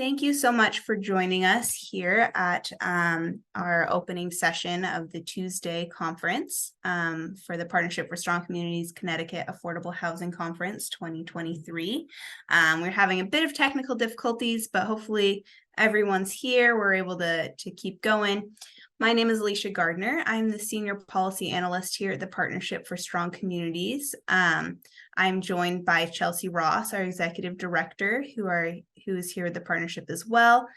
Thank you so much for joining us here at our opening session of the Tuesday conference for the Partnership for Strong Communities Connecticut Affordable Housing Conference 2023. We're having a bit of technical difficulties, but hopefully everyone's here. We're able to keep going. My name is Alicia Gardner. I'm the Senior Policy Analyst here at the Partnership for Strong Communities. I'm joined by Chelsea Ross, our Executive Director, who is here at the partnership as well.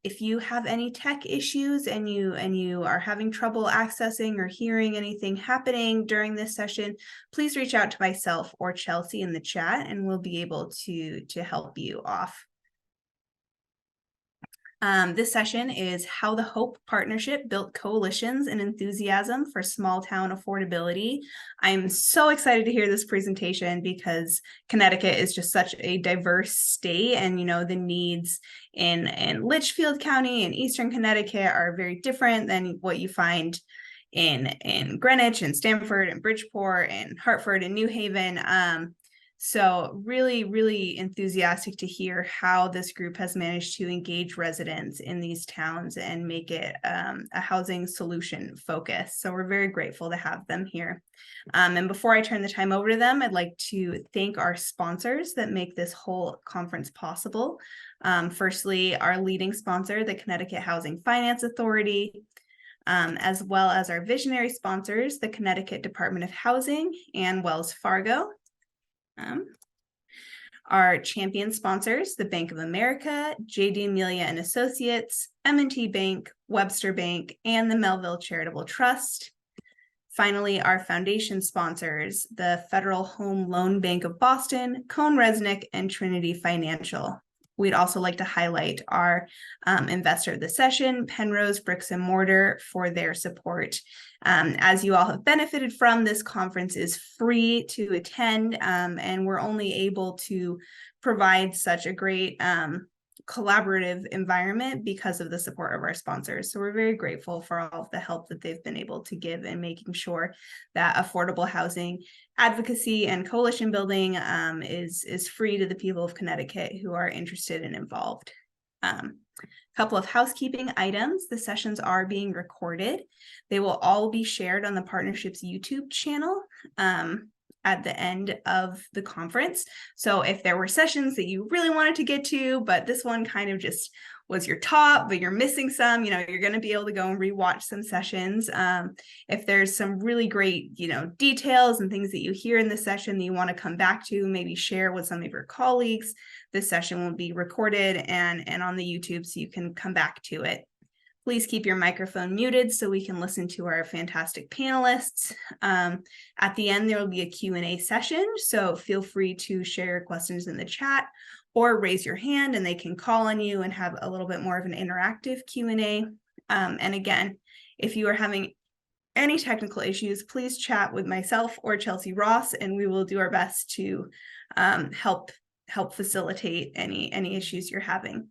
If you have any tech issues and you are having trouble accessing or hearing anything happening during this session, please reach out to myself or Chelsea in the chat, and we'll be able to help you off. This session is How the HOPE Partnership Built Coalitions and Enthusiasm for Small Town Affordability. I'm so excited to hear this presentation because Connecticut is just such a diverse state, and the needs in Litchfield County and Eastern Connecticut are very different than what you find in Greenwich and Stamford and Bridgeport and Hartford and New Haven. So really, really enthusiastic to hear how this group has managed to engage residents in these towns and make it a housing solution focus. So we're very grateful to have them here. And before I turn the time over to them, I'd like to thank our sponsors that make this whole conference possible. Firstly, our leading sponsor, the Connecticut Housing Finance Authority, as well as our visionary sponsors, the Connecticut Department of Housing and Wells Fargo. Our champion sponsors, the Bank of America, J.D. Amelia and Associates, M&T Bank, Webster Bank, and the Melville Charitable Trust. Finally, our foundation sponsors, the Federal Home Loan Bank of Boston, Cone Resnick, and Trinity Financial. We'd also like to highlight our investor of the session, Penrose Bricks and Mortar, for their support. As you all have benefited from, this conference is free to attend, and we're only able to provide such a great collaborative environment because of the support of our sponsors. So we're very grateful for all of the help that they've been able to give in making sure that affordable housing advocacy and coalition building is free to the people of Connecticut who are interested and involved. Couple of housekeeping items. The sessions are being recorded. They will all be shared on the partnership's YouTube channel at the end of the conference. So if there were sessions that you really wanted to get to, but this one kind of just was your top, but you're missing some, you're going to be able to go and rewatch some sessions. If there's some really great, details and things that you hear in the session that you want to come back to, maybe share with some of your colleagues, this session will be recorded and on the YouTube so you can come back to it. Please keep your microphone muted so we can listen to our fantastic panelists. At the end, there will be a Q&A session, so feel free to share your questions in the chat or raise your hand and they can call on you and have a little bit more of an interactive Q&A. And again, if you are having any technical issues, please chat with myself or Chelsea Ross, and we will do our best to help facilitate any issues you're having.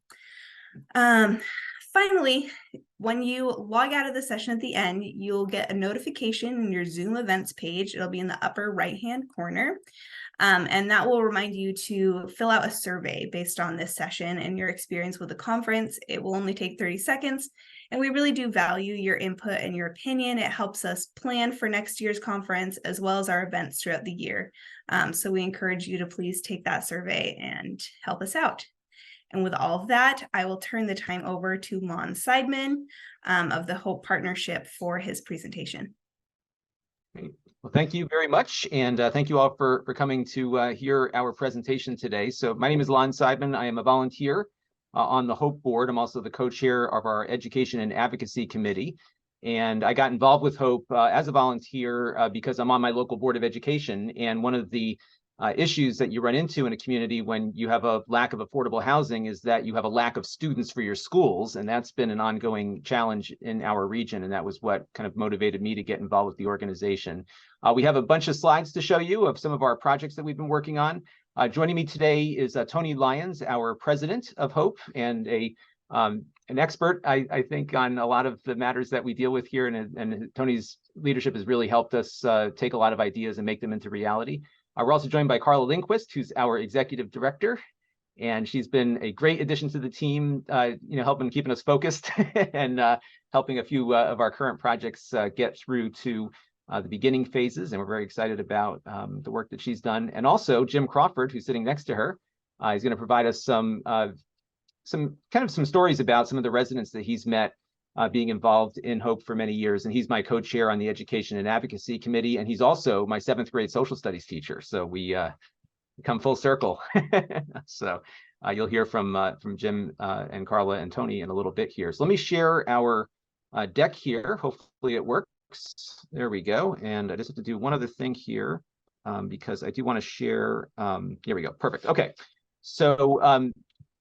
Finally, when you log out of the session at the end, you'll get a notification in your Zoom events page. It'll be in the upper right-hand corner. And that will remind you to fill out a survey based on this session and your experience with the conference. It will only take 30 seconds. And we really do value your input and your opinion. It helps us plan for next year's conference as well as our events throughout the year. So we encourage you to please take that survey and help us out. And with all of that, I will turn the time over to Lon Seidman of the HOPE Partnership for his presentation. Great. Well, thank you very much. And thank you all for coming to hear our presentation today. So my name is Lon Seidman. I am a volunteer on the HOPE board. I'm also the co-chair of our Education and Advocacy Committee. And I got involved with HOPE as a volunteer because I'm on my local board of education. And one of the issues that you run into in a community when you have a lack of affordable housing is that you have a lack of students for your schools. And that's been an ongoing challenge in our region. And that was what kind of motivated me to get involved with the organization. We have a bunch of slides to show you of some of our projects that we've been working on. Joining me today is Tony Lyons, our president of HOPE, and an expert, I think, on a lot of the matters that we deal with here. And Tony's leadership has really helped us take a lot of ideas and make them into reality. We're also joined by Carla Lindquist, who's our executive director, And she's been a great addition to the team, helping keeping us focused and helping a few of our current projects get through to the beginning phases. And we're very excited about the work that she's done. And also Jim Crawford, who's sitting next to her, he's going to provide us some stories about some of the residents that he's met being involved in Hope for many years. And he's my co-chair on the Education and Advocacy Committee. And he's also my 7th grade social studies teacher. So we come full circle. So you'll hear from Jim and Carla and Tony in a little bit here. So let me share our deck here. Hopefully it works. There we go. And I just have to do one other thing here because I do want to share. Here we go. Perfect. Okay. So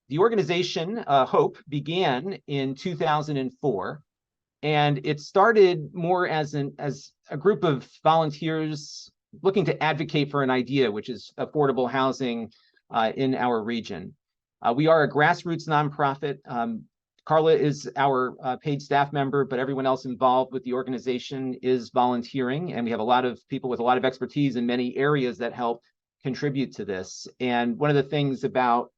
the organization Hope began in 2004, and it started more as a group of volunteers looking to advocate for an idea, which is affordable housing in our region. We are a grassroots nonprofit. Carla is our paid staff member, but everyone else involved with the organization is volunteering, and we have a lot of people with a lot of expertise in many areas that help contribute to this. And one of the things about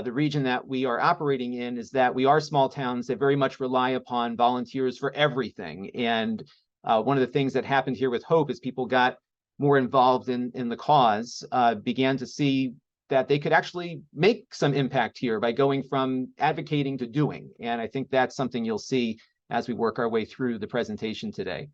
the region that we are operating in is that we are small towns that very much rely upon volunteers for everything. And one of the things that happened here with Hope is people got more involved in the cause, began to see that they could actually make some impact here by going from advocating to doing. And I think that's something you'll see as we work our way through the presentation today.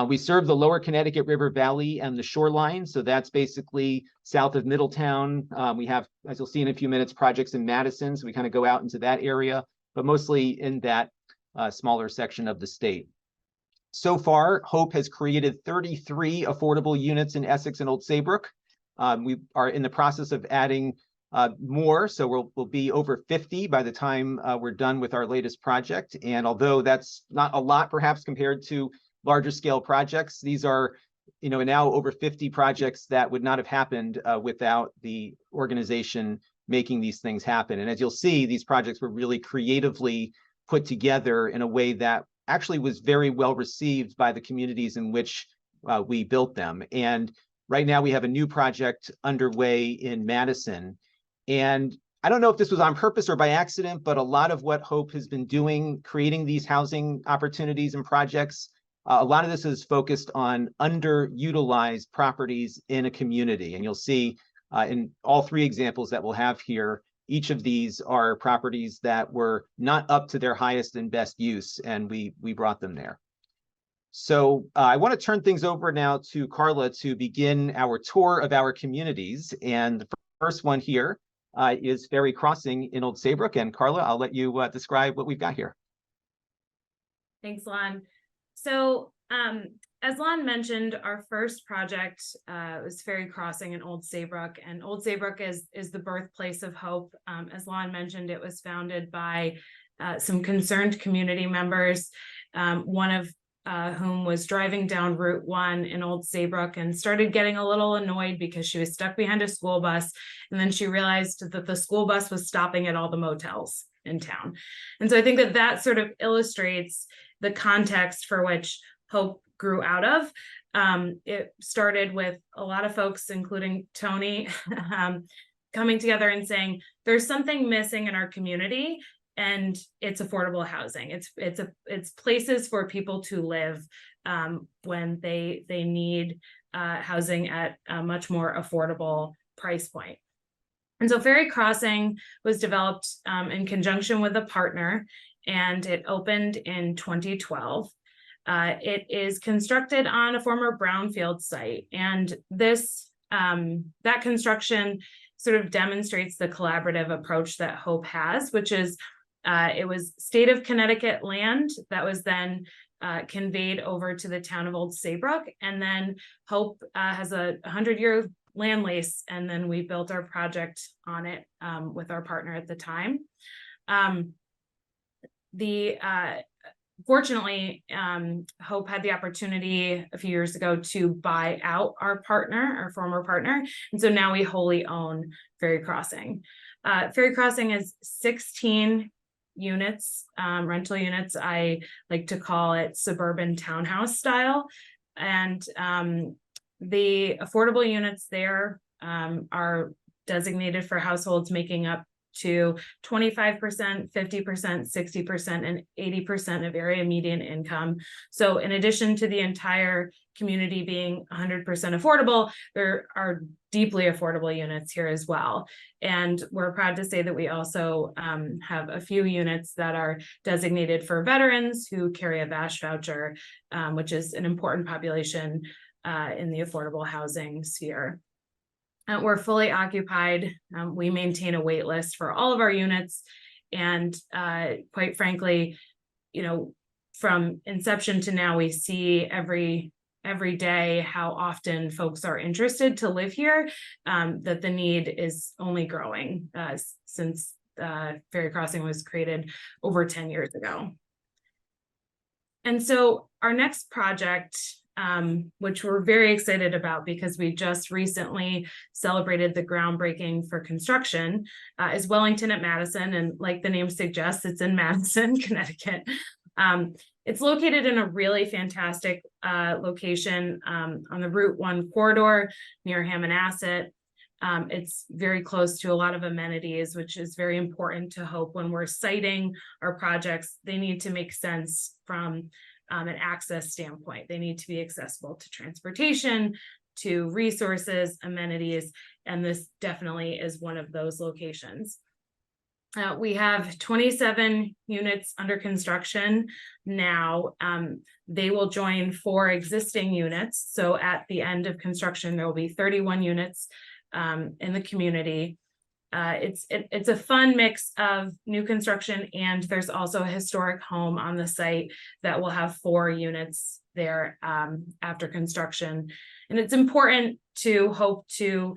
We serve the lower Connecticut River Valley and the shoreline. So that's basically south of Middletown. We have, as you'll see in a few minutes, projects in Madison. So we kind of go out into that area, but mostly in that smaller section of the state. So far, Hope has created 33 affordable units in Essex and Old Saybrook. We are in the process of adding more, so we'll be over 50 by the time we're done with our latest project. And although that's not a lot, perhaps compared to larger scale projects, these are, now over 50 projects that would not have happened without the organization making these things happen. And as you'll see, these projects were really creatively put together in a way that actually was very well received by the communities in which we built them. And right now we have a new project underway in Madison. And I don't know if this was on purpose or by accident, but a lot of what Hope has been doing, creating these housing opportunities and projects, a lot of this is focused on underutilized properties in a community. And you'll see in all 3 examples that we'll have here, each of these are properties that were not up to their highest and best use, and we brought them there. So I want to turn things over now to Carla to begin our tour of our communities. And the first one here is Ferry Crossing in Old Saybrook. And Carla, I'll let you describe what we've got here. Thanks, Lon. So as Lon mentioned, our first project was Ferry Crossing in Old Saybrook, and Old Saybrook is the birthplace of Hope. As Lon mentioned, it was founded by some concerned community members, one of whom was driving down Route 1 in Old Saybrook and started getting a little annoyed because she was stuck behind a school bus. And then she realized that the school bus was stopping at all the motels in town. And so I think that sort of illustrates the context for which Hope grew out of. It started with a lot of folks, including Tony, coming together and saying, there's something missing in our community, and it's affordable housing. It's places for people to live when they need housing at a much more affordable price point. And so Ferry Crossing was developed in conjunction with a partner, and it opened in 2012. It is constructed on a former brownfield site, and this that construction sort of demonstrates the collaborative approach that Hope has, which is it was state of Connecticut land that was then conveyed over to the town of Old Saybrook, and then Hope has a 100-year land lease, and then we built our project on it with our partner at the time. Fortunately, Hope had the opportunity a few years ago to buy out our former partner. And so now we wholly own Ferry Crossing. Ferry Crossing is 16 units, rental units. I like to call it suburban townhouse style. And the affordable units there are designated for households making up to 25%, 50%, 60%, and 80% of area median income. So in addition to the entire community being 100% affordable, there are deeply affordable units here as well. And we're proud to say that we also have a few units that are designated for veterans who carry a VASH voucher, which is an important population in the affordable housing sphere. We're fully occupied. We maintain a wait list for all of our units. And quite frankly, you know, from inception to now, we see every day how often folks are interested to live here, that the need is only growing since Ferry Crossing was created over 10 years ago. And so our next project, which we're very excited about because we just recently celebrated the groundbreaking for construction, is Wellington at Madison. And like the name suggests, it's in Madison, Connecticut. It's located in a really fantastic location on the Route 1 corridor near Hammonasset. It's very close to a lot of amenities, which is very important to Hope when we're citing our projects. They need to make sense from an access standpoint. They need to be accessible to transportation, to resources, amenities, and this definitely is one of those locations. We have 27 units under construction now. They will join 4 existing units. So at the end of construction, there will be 31 units in the community. It's a fun mix of new construction, and there's also a historic home on the site that will have 4 units there after construction. And it's important to Hope to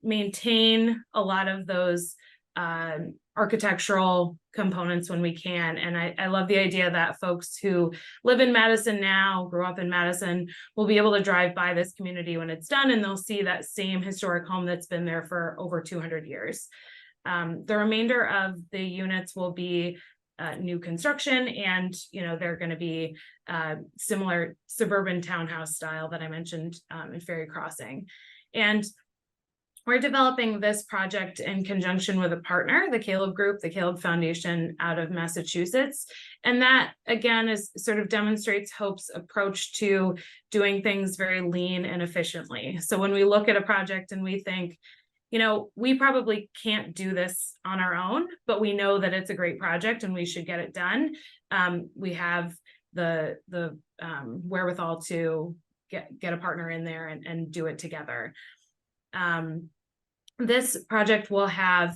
maintain a lot of those architectural components when we can. And I love the idea that folks who live in Madison now, grew up in Madison, will be able to drive by this community when it's done, and they'll see that same historic home that's been there for over 200 years. The remainder of the units will be new construction, and they're going to be similar suburban townhouse style that I mentioned in Ferry Crossing. And we're developing this project in conjunction with a partner, the Caleb Group, the Caleb Foundation out of Massachusetts. And that, again, is sort of demonstrates Hope's approach to doing things very lean and efficiently. So when we look at a project and we think, we probably can't do this on our own, but we know that it's a great project and we should get it done. We have the wherewithal to get a partner in there and do it together. This project will have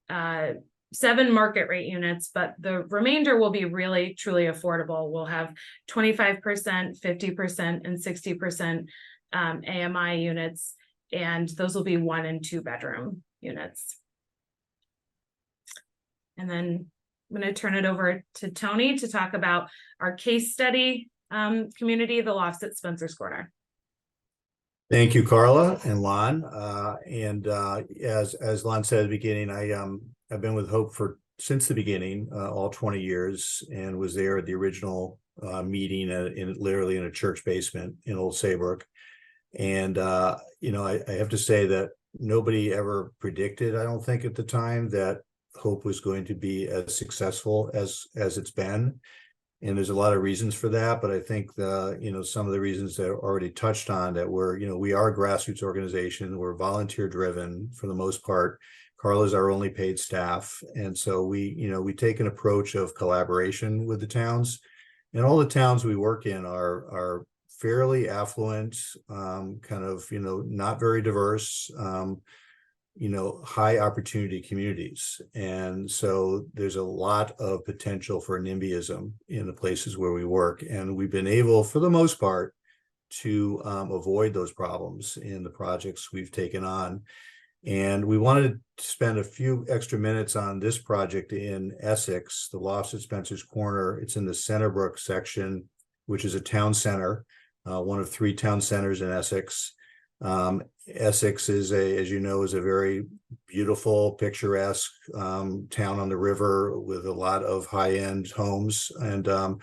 7 market rate units, but the remainder will be really truly affordable. We'll have 25%, 50%, and 60% AMI units, and those will be 1 and 2 bedroom units. And then I'm going to turn it over to Tony to talk about our case study community, the Lofts at Spencer's Corner. Thank you, Carla and Lon. As Lon said at the beginning, I've been with Hope since the beginning, all 20 years, and was there at the original meeting literally in a church basement in Old Saybrook. And I have to say that nobody ever predicted, I don't think at the time, that Hope was going to be as successful as it's been. And there's a lot of reasons for that, but I think some of the reasons that are already touched on, that we are a grassroots organization. We're volunteer driven for the most part. Carla's our only paid staff. And so we take an approach of collaboration with the towns, and all the towns we work in are fairly affluent, not very diverse, high opportunity communities. And so there's a lot of potential for NIMBYism in the places where we work. And we've been able, for the most part, to avoid those problems in the projects we've taken on. And we wanted to spend a few extra minutes on this project in Essex, the Lofts at Spencer's Corner. It's in the Centerbrook section, which is a town center, one of 3 town centers in Essex. Essex is a very beautiful, picturesque town on the river with a lot of high-end homes. And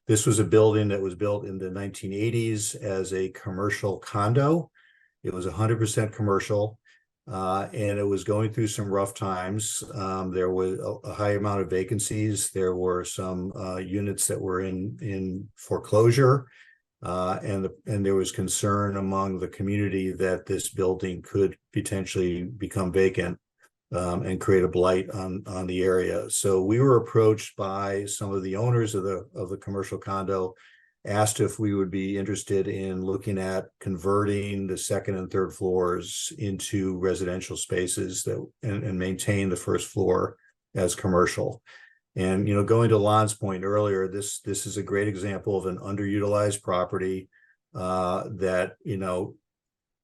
this was a building that was built in the 1980s as a commercial condo. It was 100% commercial. and it was going through some rough times. There was a high amount of vacancies. There were some units that were in foreclosure, and there was concern among the community that this building could potentially become vacant, and create a blight on the area. So we were approached by some of the owners of the commercial condo, asked if we would be interested in looking at converting the second and third floors into residential spaces and maintain the first floor as commercial. And, going to Lon's point earlier, this is a great example of an underutilized property that,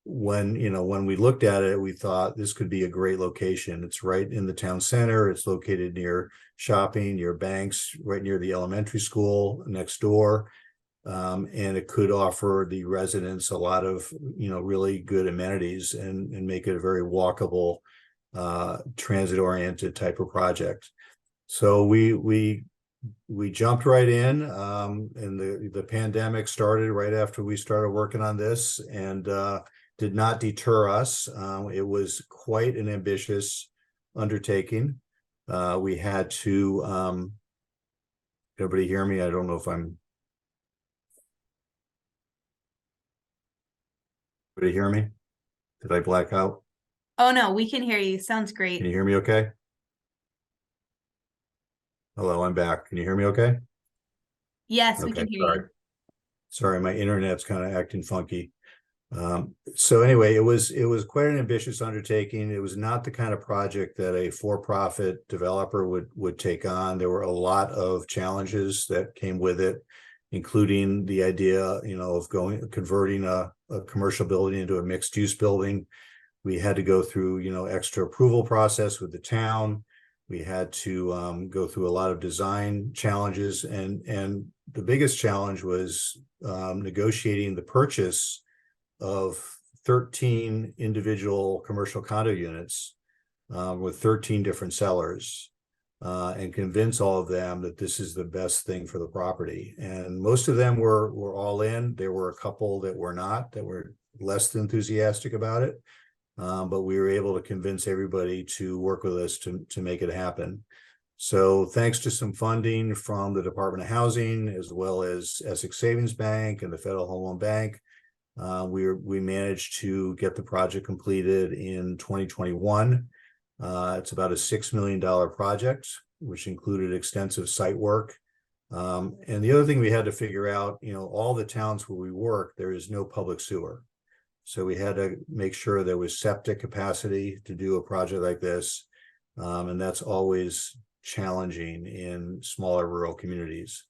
when we looked at it, we thought this could be a great location. It's right in the town center. It's located near shopping, near banks, right near the elementary school next door. And it could offer the residents a lot of, really good amenities and make it a very walkable, transit-oriented type of project. So we jumped right in, and the pandemic started right after we started working on this, and did not deter us. It was quite an ambitious undertaking. We had to, everybody hear me? I don't know if Did you hear me? Did I black out? Oh, no, we can hear you. Sounds Can great. you hear me okay? Hello, I'm back. Can you hear me okay? Yes, we Okay, can hear sorry. you. Sorry, my internet's kind of acting funky. So anyway, it was quite an ambitious undertaking. It was not the kind of project that a for-profit developer would take on. There were a lot of challenges that came with it, including the idea, of converting a commercial building into a mixed-use building. We had to go through, extra approval process with the town. We had to go through a lot of design challenges, and the biggest challenge was negotiating the purchase of 13 individual commercial condo units with 13 different sellers, and convince all of them that this is the best thing for the property. And most of them were all in. There were a couple that were not, that were less enthusiastic about it. But we were able to convince everybody to work with us to make it happen. So thanks to some funding from the Department of Housing, as well as Essex Savings Bank and the Federal Home Loan Bank, we managed to get the project completed in 2021. It's about a $6 million project, which included extensive site work. And the other thing we had to figure out, all the towns where we work, there is no public sewer. So we had to make sure there was septic capacity to do a project like this. And that's always challenging in smaller rural communities.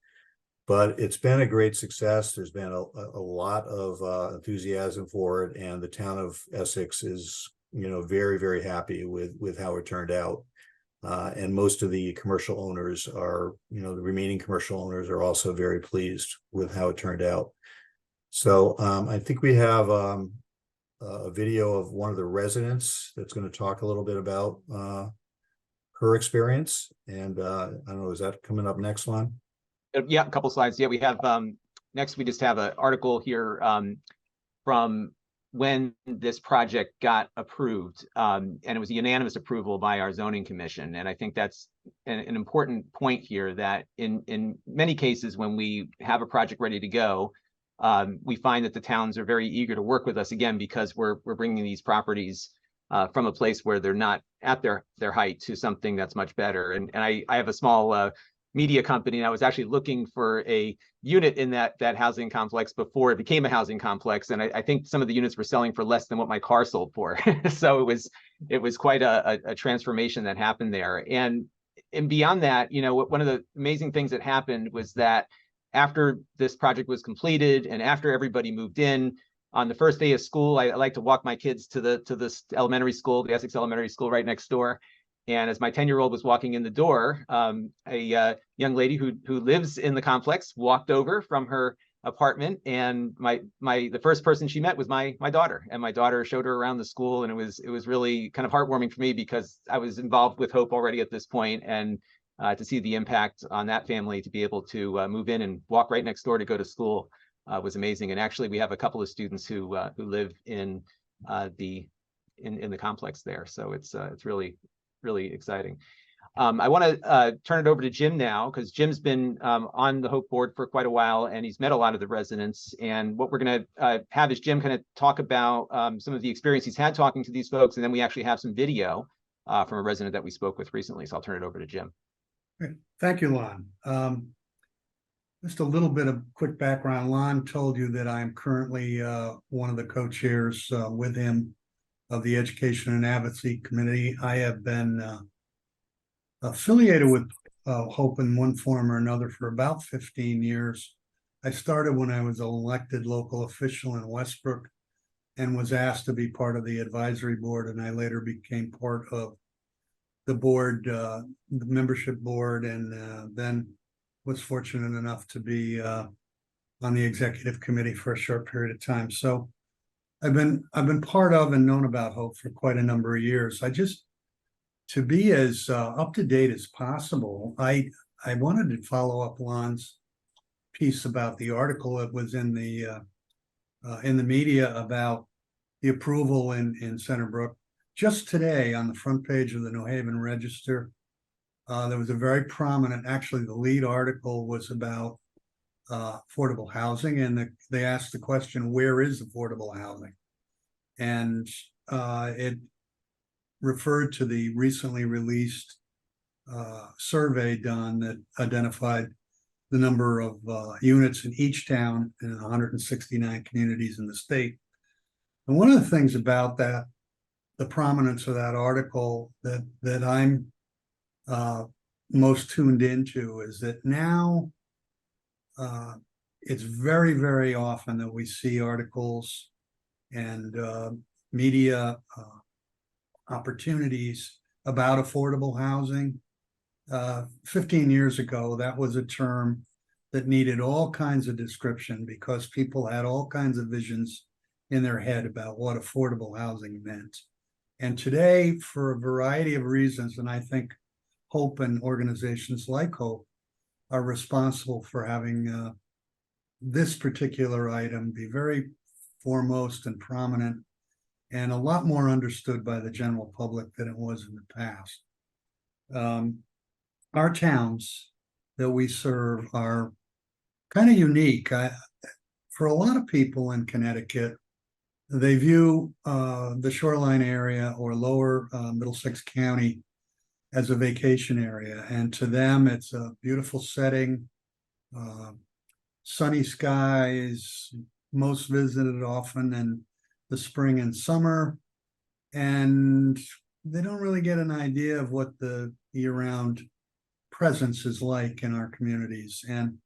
But it's been a great success. There's been a lot of enthusiasm for it. And the town of Essex is, very, very happy with how it turned out. And most of the commercial owners are, the remaining commercial owners are also very pleased with how it turned out. So I think we have a video of one of the residents that's going to talk a little bit about her experience. And I don't know, is that coming up next one? Yeah, a couple slides. Yeah, we have next we just have an article here from when this project got approved, and it was a unanimous approval by our zoning commission. And I think that's an important point here, that in many cases when we have a project ready to go, we find that the towns are very eager to work with us, again, because we're bringing these properties from a place where they're not at their height to something that's much better. And I have a small media company, and I was actually looking for a unit in that housing complex before it became a housing complex, and I think some of the units were selling for less than what my car sold for. So it was quite a transformation that happened there. And beyond that, one of the amazing things that happened was that after this project was completed and after everybody moved in, on the first day of school, I like to walk my kids to this elementary school, the Essex Elementary School right next door. And as my 10-year-old was walking in the door, a young lady who lives in the complex walked over from her apartment, and the first person she met was my daughter. And my daughter showed her around the school, and it was really kind of heartwarming for me, because I was involved with Hope already at this point, and to see the impact on that family, to be able to move in and walk right next door to go to school was amazing. And actually, we have a couple of students who live in in the complex there. So it's really, really exciting. I want to turn it over to Jim now, because Jim's been on the Hope Board for quite a while, and he's met a lot of the residents. And what we're going to have is Jim kind of talk about some of the experience he's had talking to these folks, and then we actually have some video from a resident that we spoke with recently. So I'll turn it over to Jim. Great. Thank you, Lon. Just a little bit of quick background. Lon told you that I'm currently one of the co-chairs with him of the Education and Advocacy Committee. I have been affiliated with Hope in one form or another for about 15 years. I started when I was an elected local official in Westbrook and was asked to be part of the advisory board, and I later became part of the board, the membership board, and then was fortunate enough to be on the executive committee for a short period of time. So I've been part of and known about Hope for quite a number of years. To be as up to date as possible, I wanted to follow up Lon's piece about the article that was in the media about the approval in Centerbrook. Just today, on the front page of the New Haven Register, there was a very prominent, actually the lead article was about affordable housing, and they asked the question, where is affordable housing? And it referred to the recently released survey done that identified the number of units in each town in 169 communities in the state. And one of the things about that, the prominence of that article that I'm most tuned into is that now it's very, very often that we see articles and media opportunities about affordable housing. 15 years ago, that was a term that needed all kinds of description because people had all kinds of visions in their head about what affordable housing meant. And today, for a variety of reasons, and I think Hope and organizations like Hope are responsible for having this particular item be very foremost and prominent and a lot more understood by the general public than it was in the past. Our towns that we serve are kind of unique. For a lot of people in Connecticut, they view the shoreline area or lower Middlesex County as a vacation area. And to them, it's a beautiful setting, sunny skies, most visited often in the spring and summer. And they don't really get an idea of what the year-round presence is like in our communities. And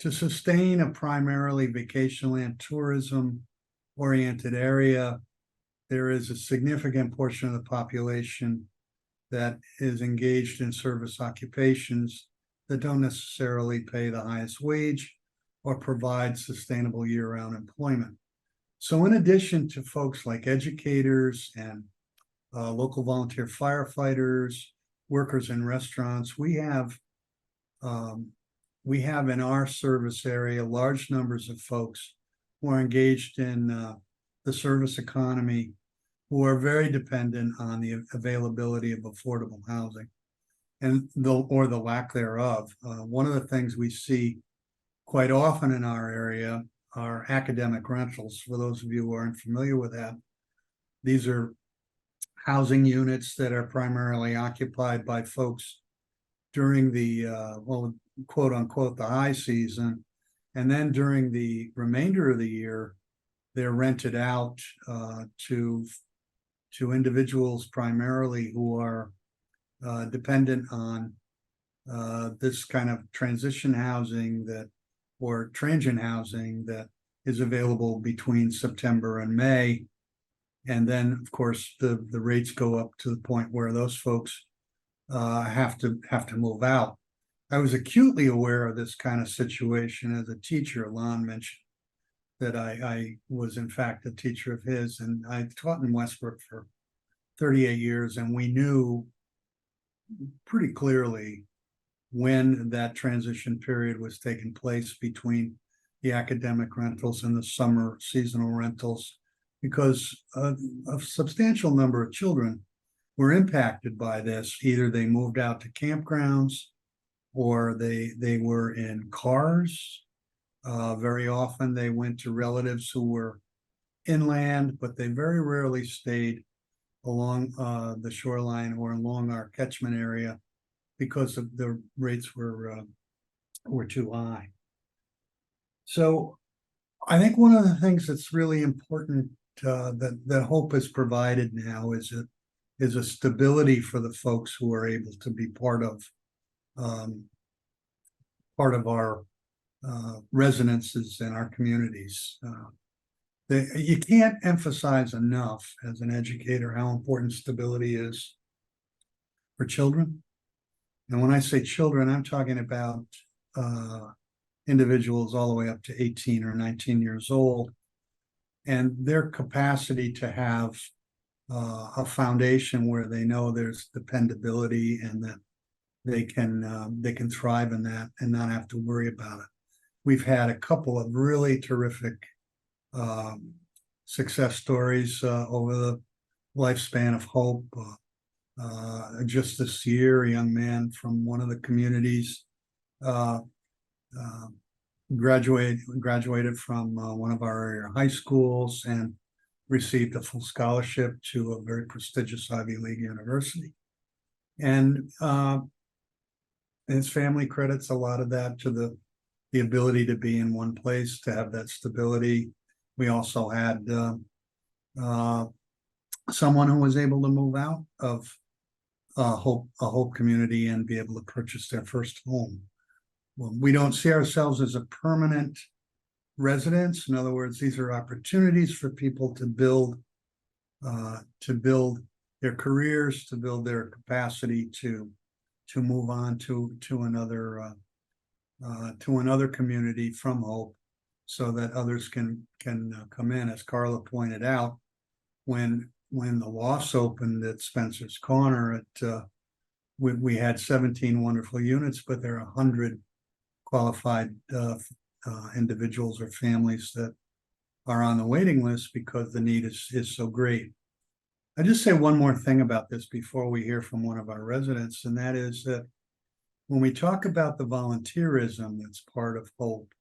to sustain a primarily vacation land tourism oriented area, there is a significant portion of the population that is engaged in service occupations that don't necessarily pay the highest wage or provide sustainable year-round employment. So in addition to folks like educators and local volunteer firefighters, workers in restaurants, we have in our service area large numbers of folks who are engaged in the service economy, who are very dependent on the availability of affordable housing and the lack thereof. One of the things we see quite often in our area are academic rentals. For those of you who aren't familiar with that, these are housing units that are primarily occupied by folks during the, quote unquote, the high season. And then during the remainder of the year, they're rented out to individuals primarily who are dependent on this kind of transition housing or transient housing that is available between September and May. And then, of course, the rates go up to the point where those folks have to move out. I was acutely aware of this kind of situation as a teacher. Lon mentioned that I was in fact a teacher of his, and I taught in Westbrook for 38 years, and we knew pretty clearly when that transition period was taking place between the academic rentals and the summer seasonal rentals. because a substantial number of children were impacted by this. Either they moved out to campgrounds or they were in cars. Very often they went to relatives who were inland, but they very rarely stayed along the shoreline or along our catchment area because of the rates were too high. So I think one of the things that's really important that Hope has provided now is a stability for the folks who are able to be part of our residences in our communities. You can't emphasize enough as an educator how important stability is for children. And when I say children, I'm talking about individuals all the way up to 18 or 19 years old, and their capacity to have a foundation where they know there's dependability and that they can thrive in that and not have to worry about it. We've had a couple of really terrific success stories over the lifespan of Hope. Just this year, a young man from one of the communities graduated from one of our area high schools and received a full scholarship to a very prestigious Ivy League university. And his family credits a lot of that to the ability to be in one place, to have that stability. We also had someone who was able to move out of a Hope community and be able to purchase their first home. Well, we don't see ourselves as a permanent residence. In other words, these are opportunities for people to build their careers, to build their capacity to move on to another community from Hope, so that others can come in. As Carla pointed out, when the lofts opened at Spencer's Corner, we had 17 wonderful units, but there are 100 qualified individuals or families that are on the waiting list because the need is so great. I just say one more thing about this before we hear from one of our residents, and that is that when we talk about the volunteerism that's part of Hope,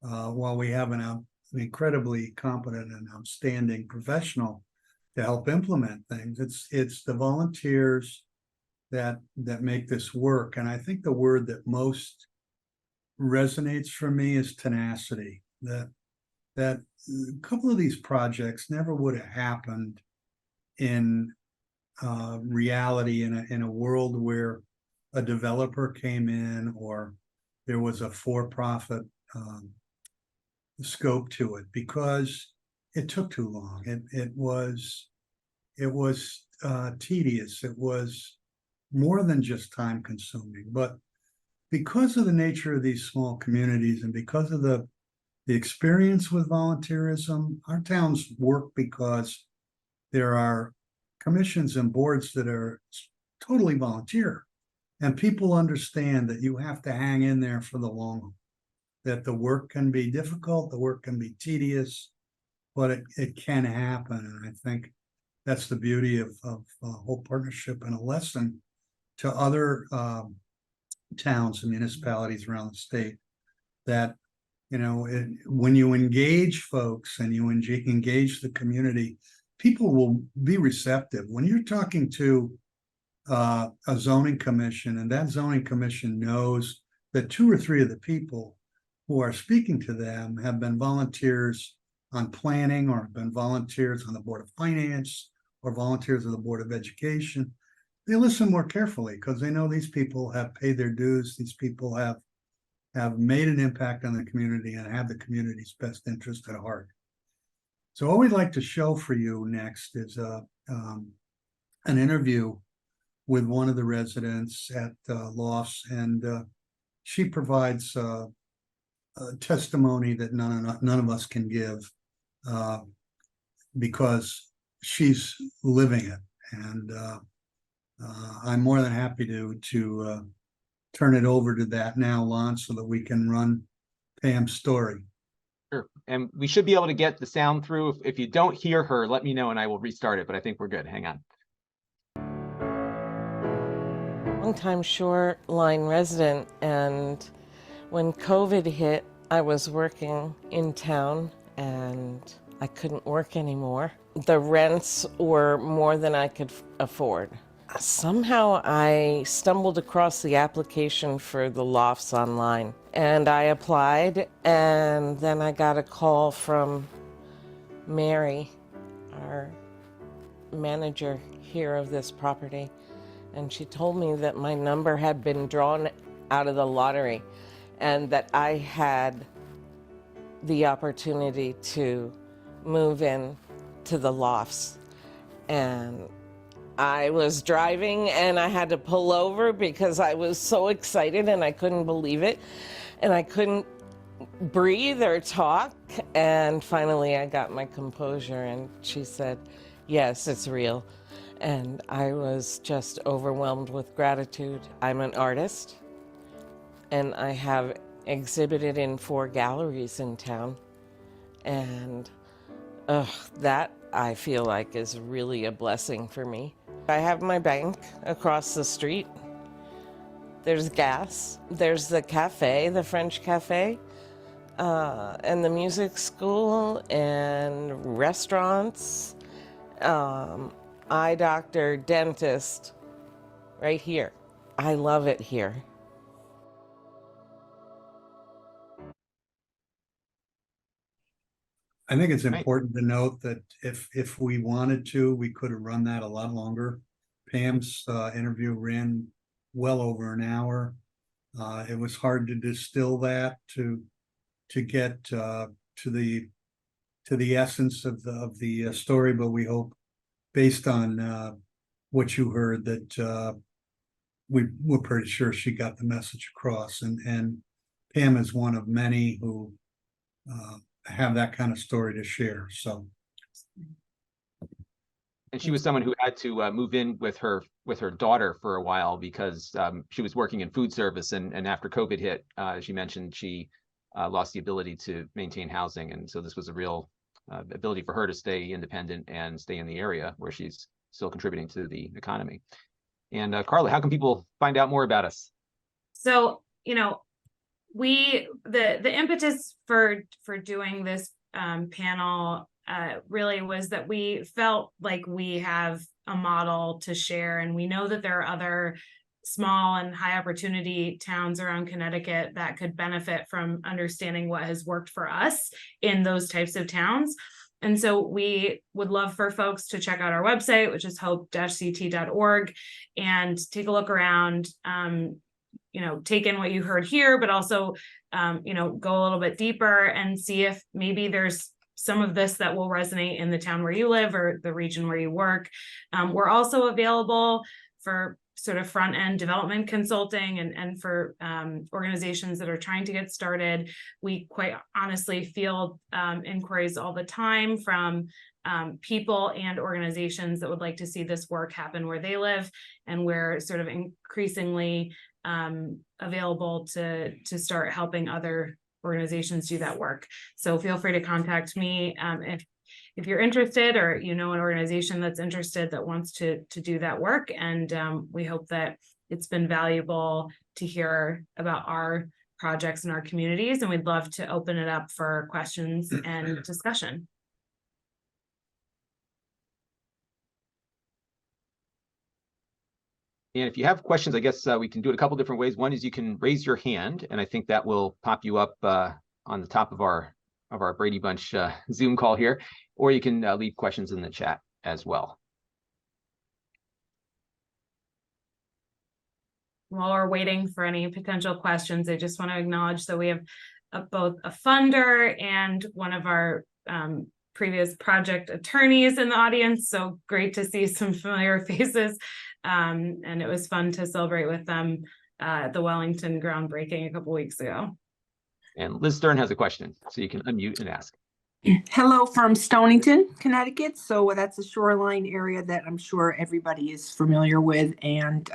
while we have an incredibly competent and outstanding professional to help implement things, it's the volunteers that make this work. And I think the word that most resonates for me is tenacity. That a couple of these projects never would have happened in reality in a world where a developer came in or there was a for-profit scope to it, because it took too long. It was tedious. It was more than just time consuming. But because of the nature of these small communities and because of the experience with volunteerism, our towns work because there are commissions and boards that are totally volunteer, and people understand that you have to hang in there for the long haul, that the work can be difficult, the work can be tedious, but it can happen. And I think that's the beauty of Hope Partnership, and a lesson to other towns and municipalities around the state, that when you engage folks and you engage the community, people will be receptive. When you're talking to a zoning commission, and that zoning commission knows that 2 or 3 of the people who are speaking to them have been volunteers on planning, or have been volunteers on the Board of Finance, or volunteers of the Board of Education, they listen more carefully because they know these people have paid their dues. These people have made an impact on the community and have the community's best interest at heart. So what we'd like to show for you next is an interview with one of the residents at Lofts, and she provides a testimony that none of us can give because she's living it. And I'm more than happy to turn it over to that now, Lon, so that we can run Pam's story. Sure. And we should be able to get the sound through. If you don't hear her, let me know and I will restart it, but I think we're good. Hang on. Longtime Shoreline resident, and when COVID hit, I was working in town and I couldn't work anymore. The rents were more than I could afford. Somehow I stumbled across the application for the lofts online, and I applied, and then I got a call from Mary, our manager here of this property, and she told me that my number had been drawn out of the lottery and that I had the opportunity to move in to the lofts. And I was driving and I had to pull over because I was so excited and I couldn't believe it. And I couldn't breathe or talk. And finally I got my composure and she said, yes, it's real. And I was just overwhelmed with gratitude. I'm an artist and I have exhibited in 4 galleries in town. And that I feel like is really a blessing for me. I have my bank across the street. There's gas. There's the cafe, the French cafe, and the music school and restaurants, eye doctor, dentist, right here. I love it here. I think it's Right. important to note that if we wanted to, we could have run that a lot longer. Pam's interview ran well over an hour. It was hard to distill that to get to the essence of the story, but we hope, based on what you heard, that we're pretty sure she got the message across. And Pam is one of many who have that kind of story to share. So, And she was someone who had to move in with her daughter for a while because she was working in food service, and after COVID hit, as you mentioned, she lost the ability to maintain housing, and so this was a real ability for her to stay independent and stay in the area where she's still contributing to the economy. And Carla, how can people find out more about us? So, the impetus for doing this panel really was that we felt like we have a model to share, and we know that there are other small and high opportunity towns around Connecticut that could benefit from understanding what has worked for us in those types of towns. And so we would love for folks to check out our website, which is hope-ct.org, and take a look around, take in what you heard here, but also, go a little bit deeper and see if maybe there's some of this that will resonate in the town where you live or the region where you work. We're also available for sort of front end development consulting and for organizations that are trying to get started. We quite honestly field inquiries all the time from people and organizations that would like to see this work happen where they live, and we're sort of increasingly available to start helping other organizations do that work. So feel free to contact me if you're interested, or an organization that's interested that wants to do that work. And we hope that it's been valuable to hear about our projects in our communities, and we'd love to open it up for questions and discussion. And if you have questions, I guess we can do it a couple different ways. One is you can raise your hand, and I think that will pop you up on the top of our Brady Bunch Zoom call here, or you can leave questions in the chat as well. While we're waiting for any potential questions, I just want to acknowledge that we have both a funder and one of our previous project attorneys in the audience. So great to see some familiar faces. And it was fun to celebrate with them at the Wellington groundbreaking a couple weeks ago. And Liz Stern has a question, so you can unmute and ask. Hello from Stonington, Connecticut. So that's a shoreline area that I'm sure everybody is familiar with. And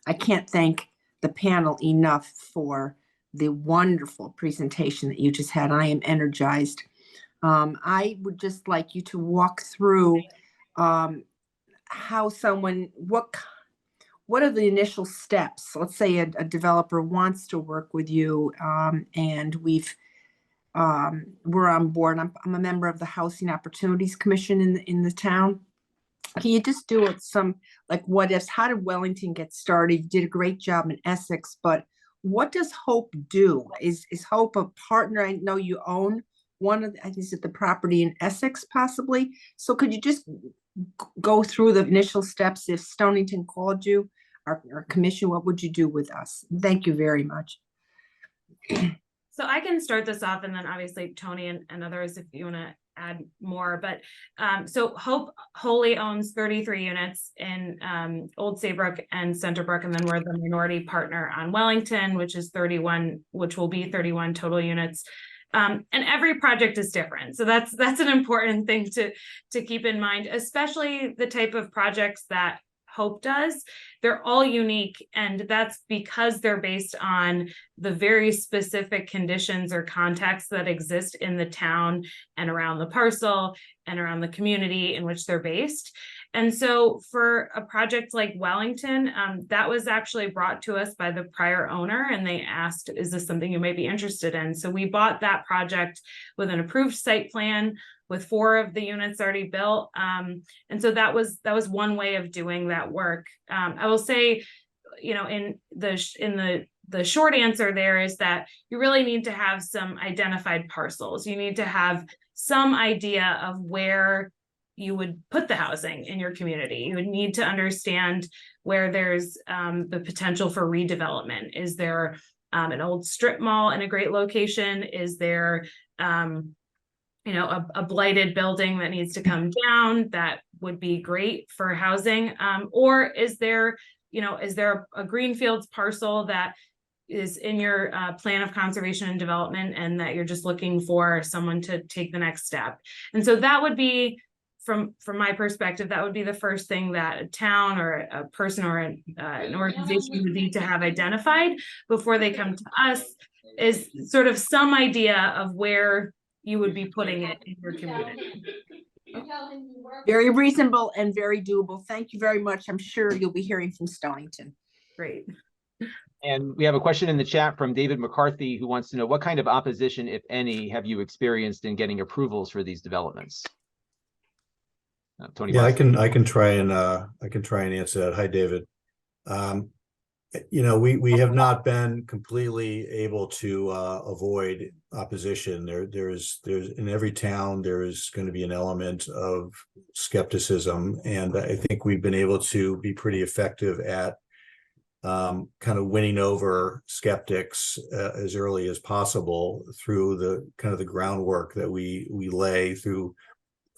I can't thank the panel enough for the wonderful presentation that you just had. I am energized. I would just like you to walk through how someone, what are the initial steps? Let's say a developer wants to work with you, and we're on board. I'm a member of the Housing Opportunities Commission in the town. Can you just do it some, like, what ifs? How did Wellington get started? You did a great job in Essex, but what does Hope do? Is Hope a partner? I know you own one of, I think, is it the property in Essex possibly? So could you just go through the initial steps? If Stonington called you, our commission, what would you do with us? Thank you very much. So I can start this off, and then obviously Tony and others, if you want to add more. But so Hope wholly owns 33 units in Old Saybrook and Centerbrook, and then we're the minority partner on Wellington, which is 31, which will be 31 total units. And every project is different. So that's an important thing to keep in mind, especially the type of projects that Hope does. They're all unique, and that's because they're based on the very specific conditions or contexts that exist in the town and around the parcel and around the community in which they're based. And so for a project like Wellington, that was actually brought to us by the prior owner, and they asked, is this something you might be interested in? So we bought that project with an approved site plan with 4 of the units already built. And so that was one way of doing that work. I will say, you know, in the short answer there is that you really need to have some identified parcels. You need to have some idea of where you would put the housing in your community. You would need to understand where there's the potential for redevelopment. Is there an old strip mall in a great location? Is there you know, a blighted building that needs to come down that would be great for housing? Or is there, you know, is there a greenfields parcel that is in your plan of conservation and development, and that you're just looking for someone to take the next step? And so that would be, from my perspective, that would be the first thing that a town or a person or an organization would need to have identified before they come to us, is sort of some idea of where you would be putting it in your community. Very reasonable and very doable. Thank you very much. I'm sure you'll be hearing from Stonington. Great. And we have a question in the chat from David McCarthy, who wants to know, what kind of opposition, if any, have you experienced in getting approvals for these developments? Tony. Yeah, I can try and answer that. Hi, David. You know, we have not been completely able to avoid opposition. There's in every town there is going to be an element of skepticism, and I think we've been able to be pretty effective at kind of winning over skeptics as early as possible through the kind of the groundwork that we lay through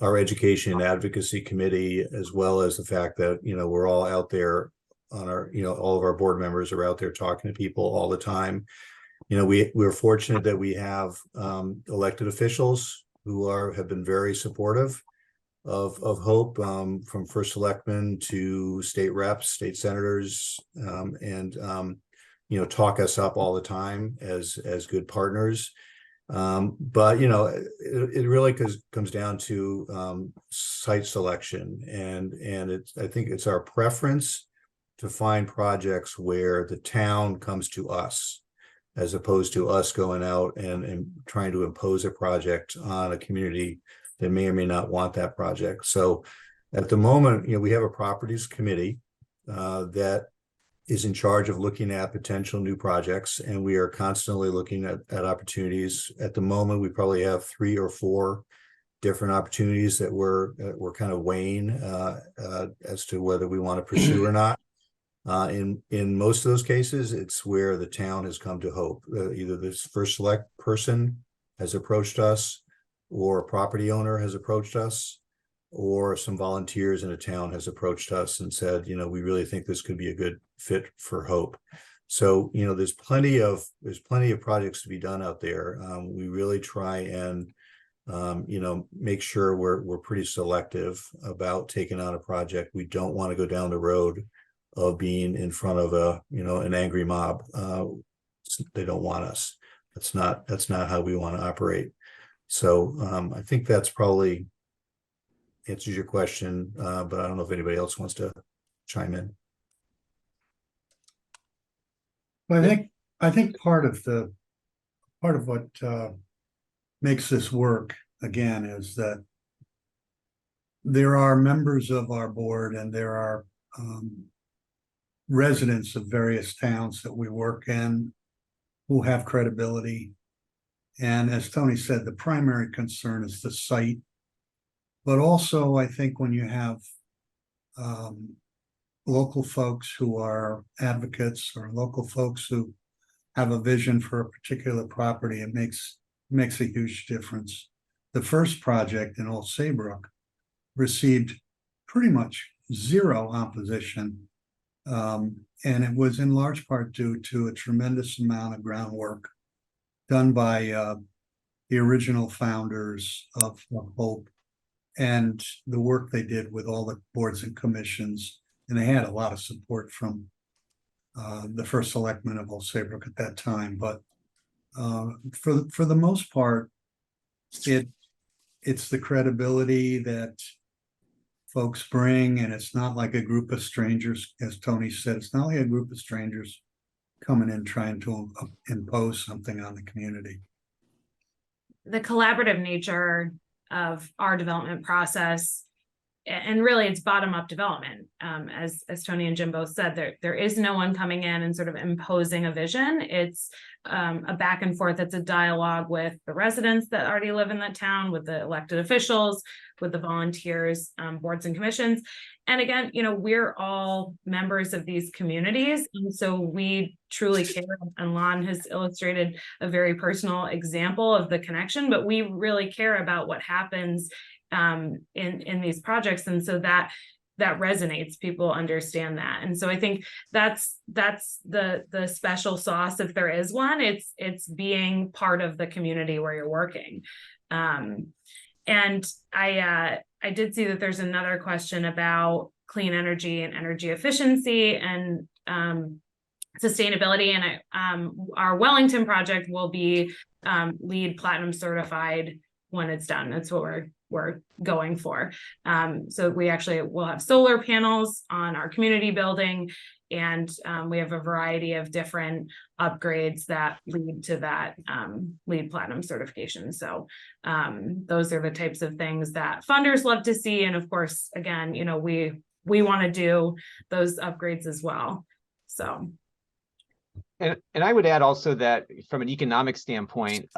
our education and advocacy committee, as well as the fact that, you know, we're all out there on our, you know, all of our board members are out there talking to people all the time. You know, we're fortunate that we have elected officials who have been very supportive of Hope, from first selectmen to state reps, state senators, and you know, talk us up all the time as good partners. But you know, it really comes down to site selection, and I think it's our preference to find projects where the town comes to us, as opposed to us going out and trying to impose a project on a community that may or may not want that project. So at the moment, you know, we have a properties committee that is in charge of looking at potential new projects, and we are constantly looking at opportunities. At the moment, we probably have 3 or 4 different opportunities that we're kind of weighing as to whether we want to pursue or not. In most of those cases, it's where the town has come to Hope. Either this first select person has approached us, or a property owner has approached us, or some volunteers in a town has approached us and said, you know, we really think this could be a good fit for Hope. So, you know, there's plenty of projects to be done out there. We really try and you know, make sure we're pretty selective about taking on a project. We don't want to go down the road of being in front of an angry mob. they don't want us. That's not how we want to operate. So I think that's probably answers your question, but I don't know if anybody else wants to chime in. Well, I think part of what makes this work again is that there are members of our board and there are residents of various towns that we work in who have credibility. And as Tony said, the primary concern is the site. But also, I think when you have local folks who are advocates or local folks who have a vision for a particular property, it makes a huge difference. The first project in Old Saybrook received pretty much zero opposition. And it was in large part due to a tremendous amount of groundwork done by the original founders of Hope and the work they did with all the boards and commissions. And they had a lot of support from the first selectman of Old Saybrook at that time. But for the most part, it's the credibility that folks bring, and it's not like a group of strangers, as Tony said, it's not like a group of strangers coming in trying to impose something on the community. The collaborative nature of our development process, and really it's bottom-up development. As Tony and Jim both said, there is no one coming in and sort of imposing a vision. It's a back and forth. It's a dialogue with the residents that already live in that town, with the elected officials, with the volunteers, boards and commissions. And again, we're all members of these communities. And so we truly care. And Lon has illustrated a very personal example of the connection, but we really care about what happens in these projects. And so that resonates. People understand that. And so I think that's the special sauce, if there is one. It's being part of the community where you're working. And I did see that there's another question about clean energy and energy efficiency and sustainability. And our Wellington project will be LEED Platinum certified when it's done. That's what we're going for. So we actually will have solar panels on our community building, and we have a variety of different upgrades that lead to that LEED Platinum certification. So those are the types of things that funders love to see. And of course, again, we want to do those upgrades as well. So. And I would add also that from an economic standpoint,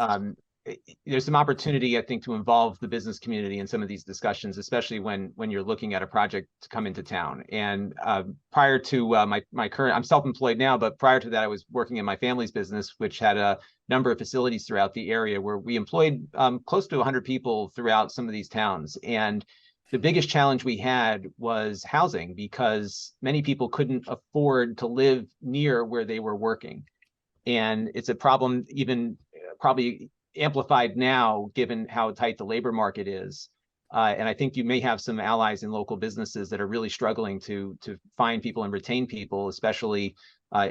there's some opportunity, I think, to involve the business community in some of these discussions, especially when you're looking at a project to come into town. And prior to my current, I'm self-employed now, but prior to that, I was working in my family's business, which had a number of facilities throughout the area where we employed close to 100 people throughout some of these towns. And the biggest challenge we had was housing, because many people couldn't afford to live near where they were working. And it's a problem even probably amplified now, given how tight the labor market is. And I think you may have some allies in local businesses that are really struggling to find people and retain people, especially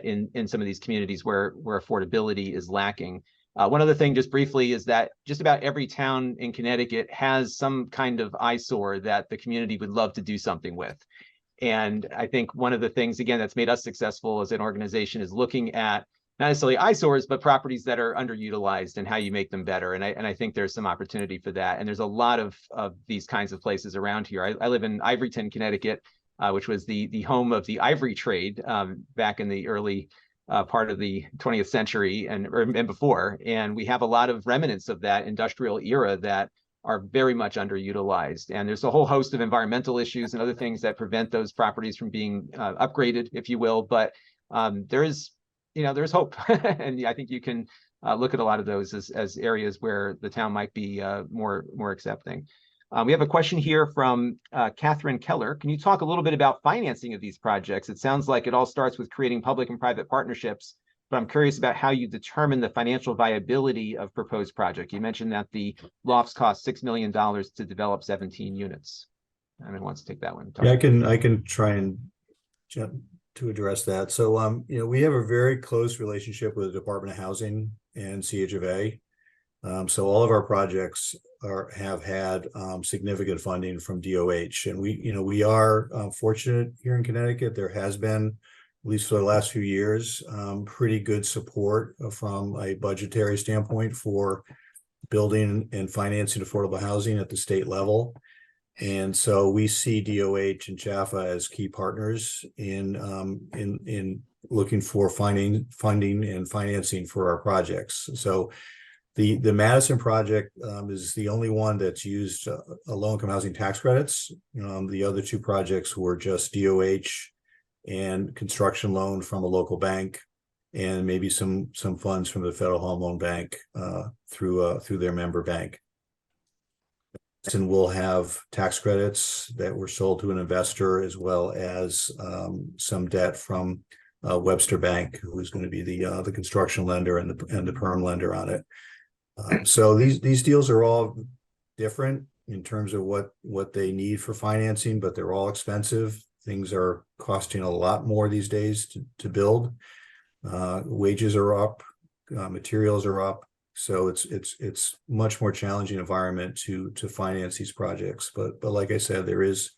in some of these communities where affordability is lacking. One other thing, just briefly, is that just about every town in Connecticut has some kind of eyesore that the community would love to do something with. And I think one of the things, again, that's made us successful as an organization is looking at not necessarily eyesores, but properties that are underutilized and how you make them better. And I think there's some opportunity for that. And there's a lot of these kinds of places around here. I live in Ivoryton, Connecticut, which was the home of the ivory trade back in the early part of the 20th century and before. And we have a lot of remnants of that industrial era that are very much underutilized. And there's a whole host of environmental issues and other things that prevent those properties from being upgraded, if you will. But there's hope. And I think you can look at a lot of those as areas where the town might be more accepting. We have a question here from Catherine Keller. Can you talk a little bit about financing of these projects? It sounds like it all starts with creating public and private partnerships, but I'm curious about how you determine the financial viability of proposed project. You mentioned that the lofts cost $6 million to develop 17 units. Anyone wants to take that one? Yeah, I can try and to address that. So, we have a very close relationship with the Department of Housing and CHFA. So all of our projects have had significant funding from DOH, and we are fortunate here in Connecticut. There has been, at least for the last few years, pretty good support from a budgetary standpoint for building and financing affordable housing at the state level. And so we see DOH and CHFA as key partners in looking for funding and financing for our projects. So the Madison project is the only one that's used low-income housing tax credits. The other two projects were just DOH and construction loan from a local bank, and maybe some funds from the Federal Home Loan Bank through their member bank. And we'll have tax credits that were sold to an investor, as well as some debt from Webster Bank, who is going to be the construction lender and the perm lender on it. So these deals are all different in terms of what they need for financing, but they're all expensive. Things are costing a lot more these days to build. Wages are up, materials are up. So it's much more challenging environment to finance these projects. But like I said, there is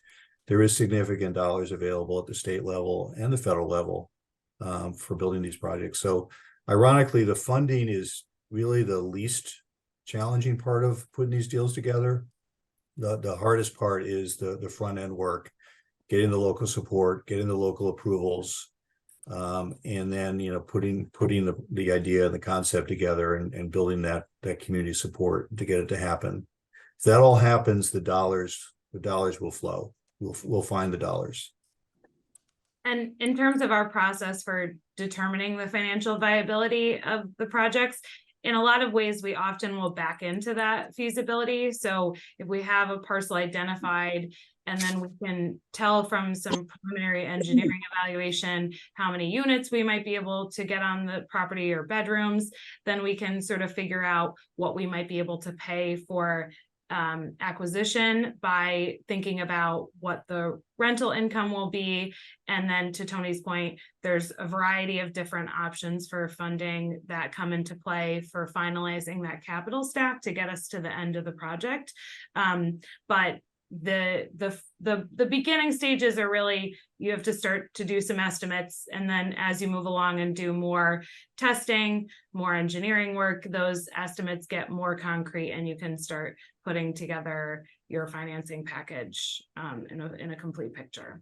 significant dollars available at the state level and the federal level for building these projects. So ironically, the funding is really the least challenging part of putting these deals together. The hardest part is the front end work, getting the local support, getting the local approvals, and then putting the idea and the concept together and building that community support to get it to happen. If that all happens, the dollars will flow. We'll find the dollars. And in terms of our process for determining the financial viability of the projects, in a lot of ways, we often will back into that feasibility. So if we have a parcel identified, and then we can tell from some preliminary engineering evaluation how many units we might be able to get on the property or bedrooms, then we can sort of figure out what we might be able to pay for acquisition by thinking about what the rental income will be. And then to Tony's point, there's a variety of different options for funding that come into play for finalizing that capital stack to get us to the end of the project. But the beginning stages are really, you have to start to do some estimates, and then as you move along and do more testing, more engineering work, those estimates get more concrete, and you can start putting together your financing package in a complete picture.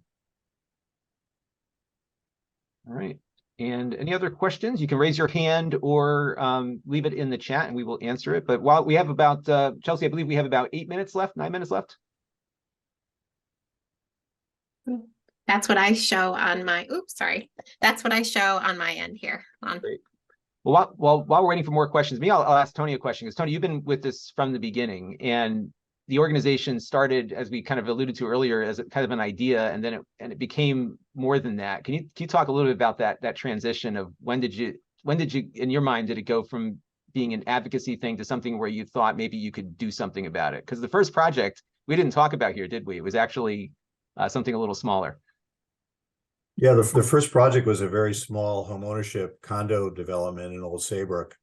All right. And any other questions? You can raise your hand or leave it in the chat and we will answer it. But while we have about, Chelsea, I believe we have about 9 minutes left. That's what I show on my, that's what I show on my end here. Great. Well, while we're waiting for more questions, I'll ask Tony a question, because Tony, you've been with us from the beginning, and the organization started, as we kind of alluded to earlier, as a kind of an idea, and then it became more than that. Can you talk a little bit about that transition of when did you, in your mind, did it go from being an advocacy thing to something where you thought maybe you could do something about it? Because the first project we didn't talk about here, did we? It was actually something a little smaller. Yeah, the first project was a very small homeownership condo development in Old Saybrook,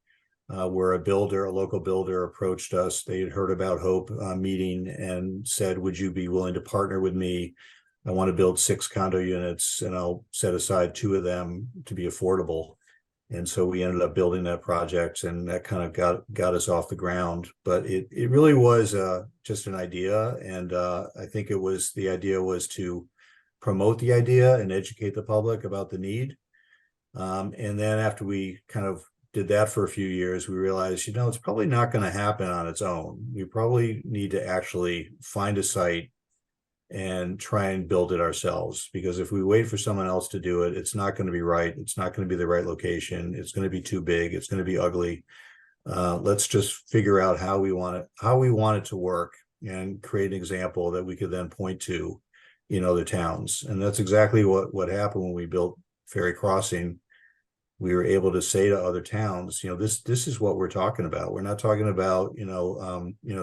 where a local builder approached us. They had heard about Hope meeting and said, would you be willing to partner with me? I want to build 6 condo units, and I'll set aside 2 of them to be affordable. And so we ended up building that project, and that kind of got us off the ground. But it really was just an idea, and I think the idea was to promote the idea and educate the public about the need. And then after we kind of did that for a few years, we realized, it's probably not going to happen on its own. We probably need to actually find a site and try and build it ourselves, because if we wait for someone else to do it, it's not going to be right. It's not going to be the right location. It's going to be too big. It's going to be ugly. Let's just figure out how we want it to work and create an example that we could then point to in other towns. And that's exactly what happened when we built Ferry Crossing. We were able to say to other towns, this is what we're talking about. We're not talking about,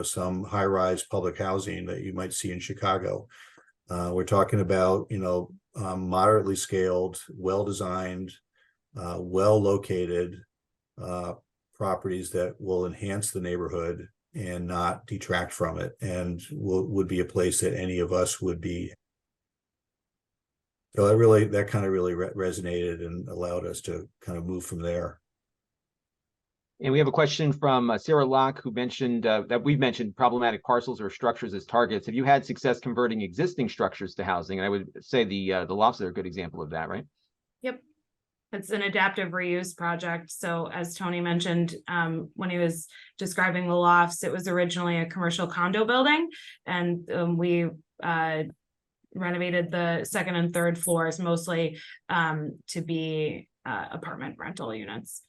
some high-rise public housing that you might see in Chicago. We're talking about, moderately scaled, well-designed, well-located properties that will enhance the neighborhood and not detract from it, and would be a place that any of us would be. So that kind of really resonated and allowed us to kind of move from there. And we have a question from Sarah Locke, who mentioned that we've mentioned problematic parcels or structures as targets. Have you had success converting existing structures to housing? And I would say the lofts are a good example of that, right? Yep. It's an adaptive reuse project. So as Tony mentioned, when he was describing the lofts, it was originally a commercial condo building, and we renovated the second and third floors mostly to be apartment rental units.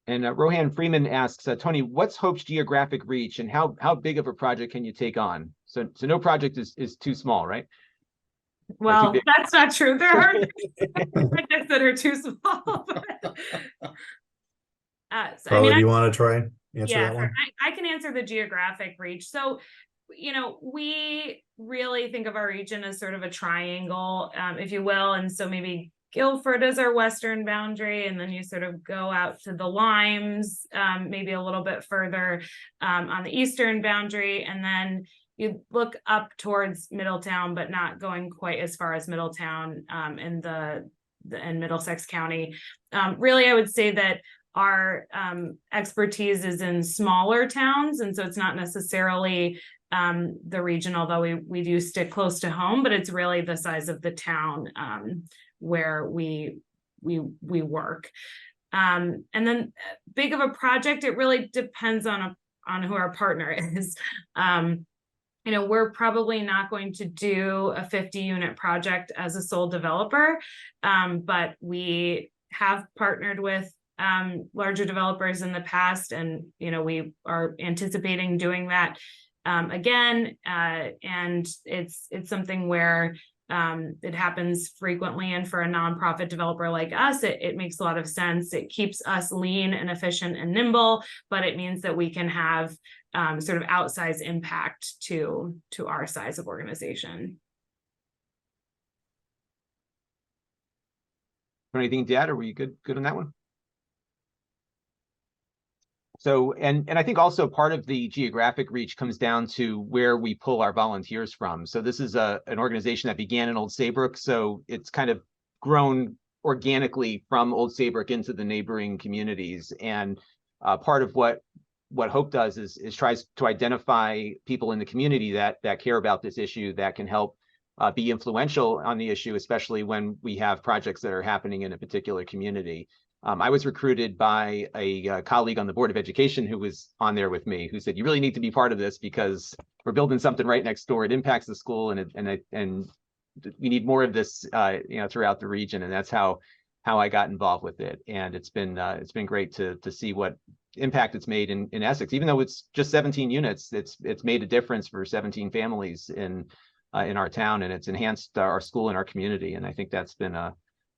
And Rohan Freeman asks, Tony, what's Hope's geographic reach, and how big of a project can you take on? So no project is too small, right? Well, that's not true. There are projects that are too small. Carla, do you want to try and answer that one? I can answer the geographic reach. So, we really think of our region as sort of a triangle, if you will. And so maybe Guilford is our western boundary, and then you sort of go out to the Limes, maybe a little bit further on the eastern boundary, and then you look up towards Middletown, but not going quite as far as Middletown in Middlesex County. Really, I would say that our expertise is in smaller towns, and so it's not necessarily the region, although we do stick close to home, but it's really the size of the town where we work. And then big of a project, it really depends on who our partner is. We're probably not going to do a 50-unit project as a sole developer, but we have partnered with larger developers in the past, and we are anticipating doing that again. And it's something where it happens frequently, and for a nonprofit developer like us, it makes a lot of sense. It keeps us lean and efficient and nimble, but it means that we can have sort of outsized impact to our size of organization. Anything to add, or were you good on that one? So, and I think also part of the geographic reach comes down to where we pull our volunteers from. So this is an organization that began in Old Saybrook, so it's kind of grown organically from Old Saybrook into the neighboring communities. And part of what Hope does is tries to identify people in the community that care about this issue, that can help be influential on the issue, especially when we have projects that are happening in a particular community. I was recruited by a colleague on the Board of Education who was on there with me, who said, you really need to be part of this because we're building something right next door. It impacts the school, and we need more of this throughout the region. And that's how I got involved with it. And it's been great to see what impact it's made in Essex. Even though it's just 17 units, it's made a difference for 17 families in our town, and it's enhanced our school and our community. And I think that's been a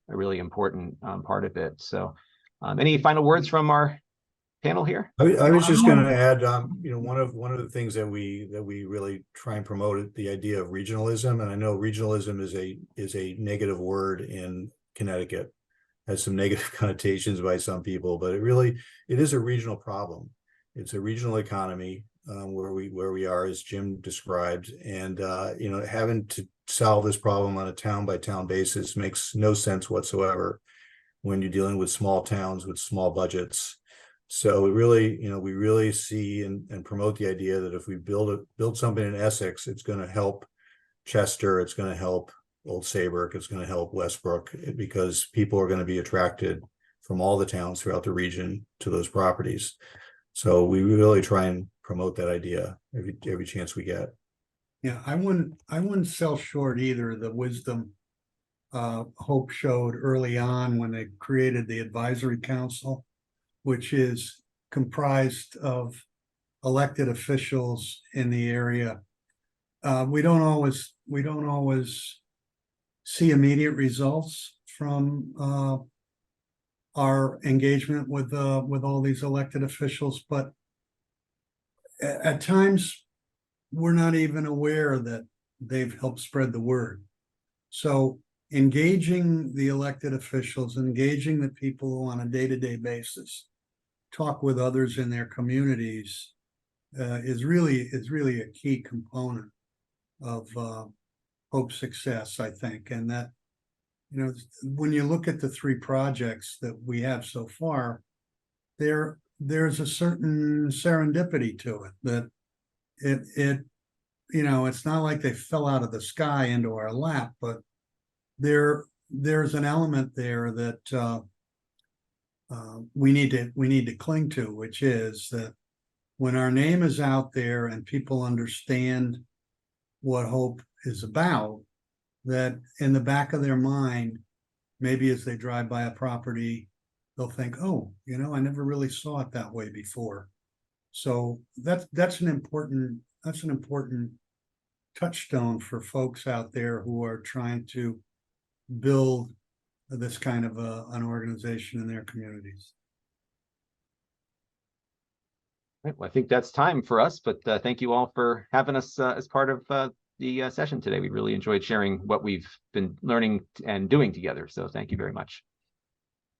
really important part of it. So any final words from our panel here? I was just going to add, one of the things that we really try and promote, the idea of regionalism. And I know regionalism is a negative word in Connecticut, has some negative connotations by some people, but it is a regional problem. It's a regional economy where we are, as Jim described, and having to solve this problem on a town by town basis makes no sense whatsoever when you're dealing with small towns with small budgets. So we really see and promote the idea that if we build something in Essex, it's going to help Chester, it's going to help Old Saybrook, it's going to help Westbrook, because people are going to be attracted from all the towns throughout the region to those properties. So we really try and promote that idea every chance we get. Yeah, I wouldn't sell short either the wisdom Hope showed early on when they created the advisory council, which is comprised of elected officials in the area. We don't always see immediate results from our engagement with all these elected officials, but at times we're not even aware that they've helped spread the word. So engaging the elected officials, engaging the people who on a day-to-day basis talk with others in their communities is really a key component of Hope's success, I think. And that, you know, when you look at the 3 projects that we have so far, there's a certain serendipity to it, that it you know, it's not like they fell out of the sky into our lap, but there's an element there that we need to cling to, which is that when our name is out there and people understand what Hope is about, that in the back of their mind, maybe as they drive by a property, they'll think, oh, you know, I never really saw it that way before. So that's an important touchstone for folks out there who are trying to build this kind of an organization in their communities. Right, well, I think that's time for us, but thank you all for having us as part of the session today. We really enjoyed sharing what we've been learning and doing together. So thank you very much.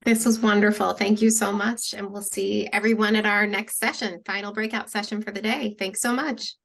This was wonderful. Thank you so much. And we'll see everyone at our next session, final breakout session for the day. Thanks so much.